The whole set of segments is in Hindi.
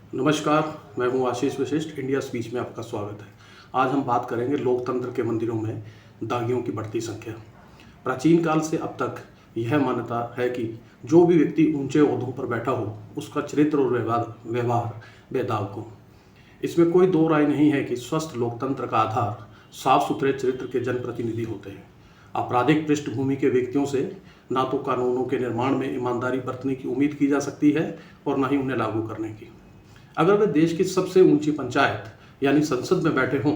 नमस्कार, मैं हूं आशीष वशिष्ठ। इंडिया स्पीच में आपका स्वागत है। आज हम बात करेंगे लोकतंत्र के मंदिरों में दागियों की बढ़ती संख्या। प्राचीन काल से अब तक यह मान्यता है कि जो भी व्यक्ति ऊंचे ओहदों पर बैठा हो उसका चरित्र और व्यवहार बेदाग हो। इसमें कोई दो राय नहीं है कि स्वस्थ लोकतंत्र का आधार साफ सुथरे चरित्र के जनप्रतिनिधि होते हैं। आपराधिक पृष्ठभूमि के व्यक्तियों से ना तो कानूनों के निर्माण में ईमानदारी बरतने की उम्मीद की जा सकती है और ना ही उन्हें लागू करने की। अगर वे देश की सबसे ऊंची पंचायत यानी संसद में बैठे हों,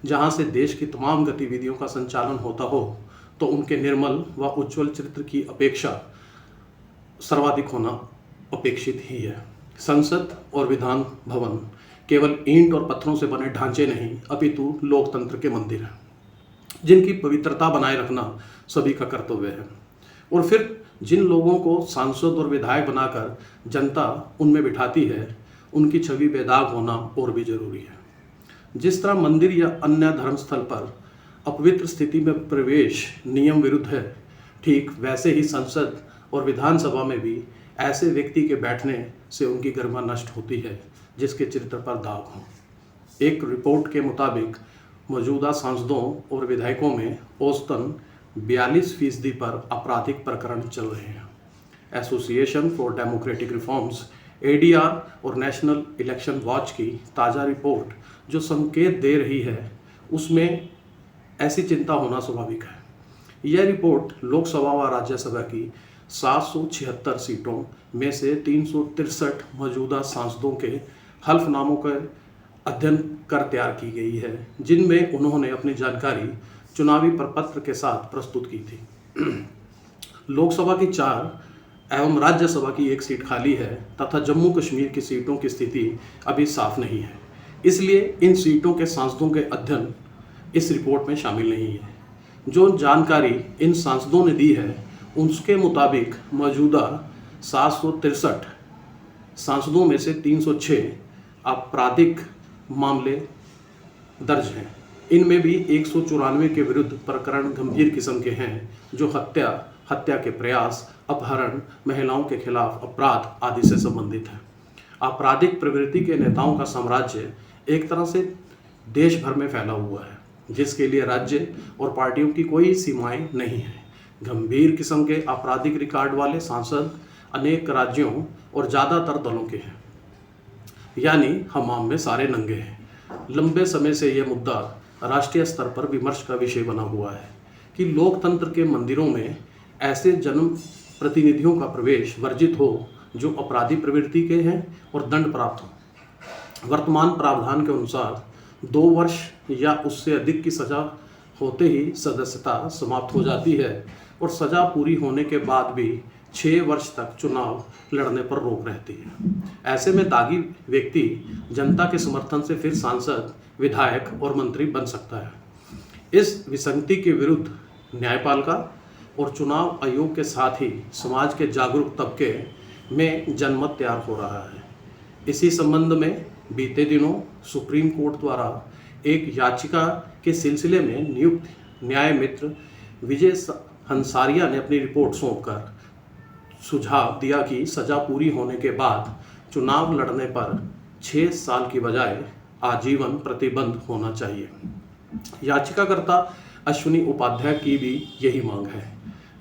जहां से देश की तमाम गतिविधियों का संचालन होता हो, तो उनके निर्मल व उज्जवल चरित्र की अपेक्षा सर्वाधिक होना अपेक्षित ही है। संसद और विधान भवन केवल ईंट और पत्थरों से बने ढांचे नहीं, अपितु लोकतंत्र के मंदिर हैं, जिनकी पवित्रता बनाए रखना सभी का कर्तव्य है। और फिर जिन लोगों को सांसद और विधायक बनाकर जनता उनमें बिठाती है, उनकी छवि बेदाग होना और भी जरूरी है। जिस तरह मंदिर या अन्य धर्मस्थल पर अपवित्र स्थिति में प्रवेश नियम विरुद्ध है, ठीक वैसे ही संसद और विधानसभा में भी ऐसे व्यक्ति के बैठने से उनकी गरिमा नष्ट होती है जिसके चरित्र पर दाग हो। एक रिपोर्ट के मुताबिक मौजूदा सांसदों और विधायकों में औसतन 42% पर आपराधिक प्रकरण चल रहे हैं। Association for democratic reforms ADR और नेशनल इलेक्शन वॉच की ताज़ा रिपोर्ट जो संकेत दे रही है, उसमें ऐसी चिंता होना स्वाभाविक है। यह रिपोर्ट लोकसभा व राज्यसभा की 776 सीटों में से 363 मौजूदा सांसदों के हल्फनामों का अध्ययन कर तैयार की गई है, जिनमें उन्होंने अपनी जानकारी चुनावी प्रपत्र के साथ प्रस्तुत की थी। लोकसभा की 4 एवं राज्यसभा की 1 सीट खाली है तथा जम्मू कश्मीर की सीटों की स्थिति अभी साफ नहीं है। इसलिए इन सीटों के सांसदों के अध्ययन इस रिपोर्ट में शामिल नहीं है। जो जानकारी इन सांसदों ने दी है, उसके मुताबिक मौजूदा 763 सांसदों में से 306 आपराधिक मामले दर्ज हैं। इनमें भी 194 के विरुद्ध प्रकरण गंभीर किस्म के हैं, जो हत्या के प्रयास, अपहरण, महिलाओं के खिलाफ अपराध आदि से संबंधित है। आपराधिक प्रवृत्ति के नेताओं का साम्राज्य एक तरह से देश भर में फैला हुआ है, जिसके लिए राज्य और पार्टियों की कोई सीमाएं नहीं है। गंभीर किस्म के आपराधिक रिकॉर्ड वाले सांसद अनेक राज्यों और ज़्यादातर दलों के हैं, यानी हमाम में सारे नंगे हैं। लंबे समय से यह मुद्दा राष्ट्रीय स्तर पर विमर्श का विषय बना हुआ है कि लोकतंत्र के मंदिरों में ऐसे जन प्रतिनिधियों का प्रवेश वर्जित हो जो अपराधी प्रवृत्ति के हैं और दंड प्राप्त हो। वर्तमान प्रावधान के अनुसार 2 वर्ष या उससे अधिक की सजा होते ही सदस्यता समाप्त हो जाती है और सजा पूरी होने के बाद भी 6 वर्ष तक चुनाव लड़ने पर रोक रहती है। ऐसे में दागी व्यक्ति जनता के समर्थन से फिर सांसद, विधायक और मंत्री बन सकता है। इस विसंगति के विरुद्ध न्यायपालिका और चुनाव आयोग के साथ ही समाज के जागरूक तबके में जनमत तैयार हो रहा है। इसी संबंध में बीते दिनों सुप्रीम कोर्ट द्वारा एक याचिका के सिलसिले में नियुक्त न्याय मित्र विजय हंसारिया ने अपनी रिपोर्ट सौंपकर सुझाव दिया कि सजा पूरी होने के बाद चुनाव लड़ने पर 6 साल की बजाय आजीवन प्रतिबंध होना चाहिए। याचिकाकर्ता अश्विनी उपाध्याय की भी यही मांग है।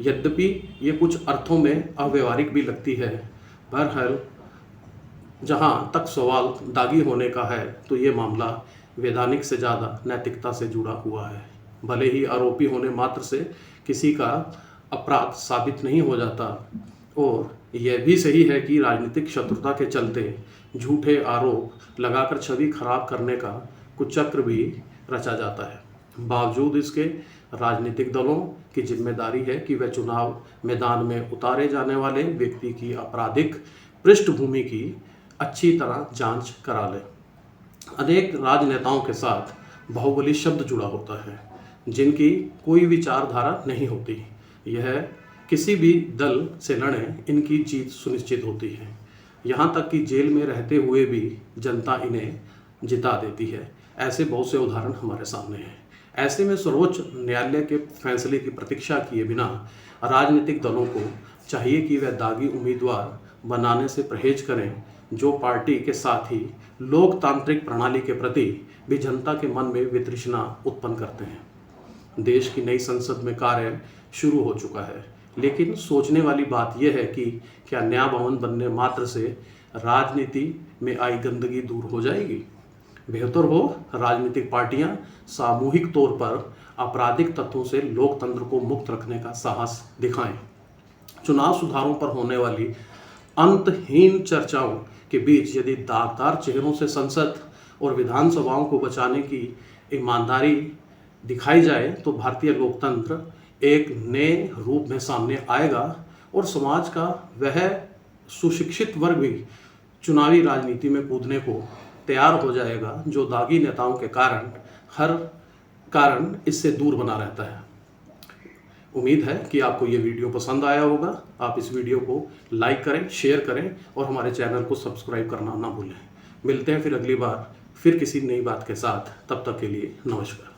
यद्यपि ये कुछ अर्थों में अव्यवहारिक भी लगती है। बहरहाल जहां तक सवाल दागी होने का है, तो ये मामला वैधानिक से ज़्यादा नैतिकता से जुड़ा हुआ है। भले ही आरोपी होने मात्र से किसी का अपराध साबित नहीं हो जाता, और यह भी सही है कि राजनीतिक शत्रुता के चलते झूठे आरोप लगाकर छवि खराब करने का कुचक्र भी रचा जाता है। बावजूद इसके राजनीतिक दलों की जिम्मेदारी है कि वह चुनाव मैदान में उतारे जाने वाले व्यक्ति की आपराधिक पृष्ठभूमि की अच्छी तरह जांच करा ले। अनेक राजनेताओं के साथ बाहुबली शब्द जुड़ा होता है, जिनकी कोई विचारधारा नहीं होती। यह किसी भी दल से लड़े, इनकी जीत सुनिश्चित होती है। यहाँ तक कि जेल में रहते हुए भी जनता इन्हें जिता देती है। ऐसे बहुत से उदाहरण हमारे सामने हैं। ऐसे में सर्वोच्च न्यायालय के फैसले की प्रतीक्षा किए बिना राजनीतिक दलों को चाहिए कि वह दागी उम्मीदवार बनाने से परहेज करें जो पार्टी के साथ ही लोकतांत्रिक प्रणाली के प्रति भी जनता के मन में वितृष्णा उत्पन्न करते हैं। देश की नई संसद में कार्य शुरू हो चुका है, लेकिन सोचने वाली बात यह है कि क्या नया भवन बनने मात्र से राजनीति में आई गंदगी दूर हो जाएगी? बेहतर हो राजनीतिक पार्टियां सामूहिक तौर पर आपराधिक तत्वों से लोकतंत्र को मुक्त रखने का साहस दिखाएं। चुनाव सुधारों पर होने वाली अंतहीन चर्चाओं के बीच यदि दागदार चेहरों से संसद और विधानसभाओं को बचाने की ईमानदारी दिखाई जाए तो भारतीय लोकतंत्र एक नए रूप में सामने आएगा और समाज का वह सुशिक्षित वर्ग भी चुनावी राजनीति में कूदने को तैयार हो जाएगा, जो दागी नेताओं के कारण इससे दूर बना रहता है। उम्मीद है कि आपको ये वीडियो पसंद आया होगा। आप इस वीडियो को लाइक करें, शेयर करें और हमारे चैनल को सब्सक्राइब करना ना भूलें। मिलते हैं फिर अगली बार फिर किसी नई बात के साथ। तब तक के लिए नमस्कार।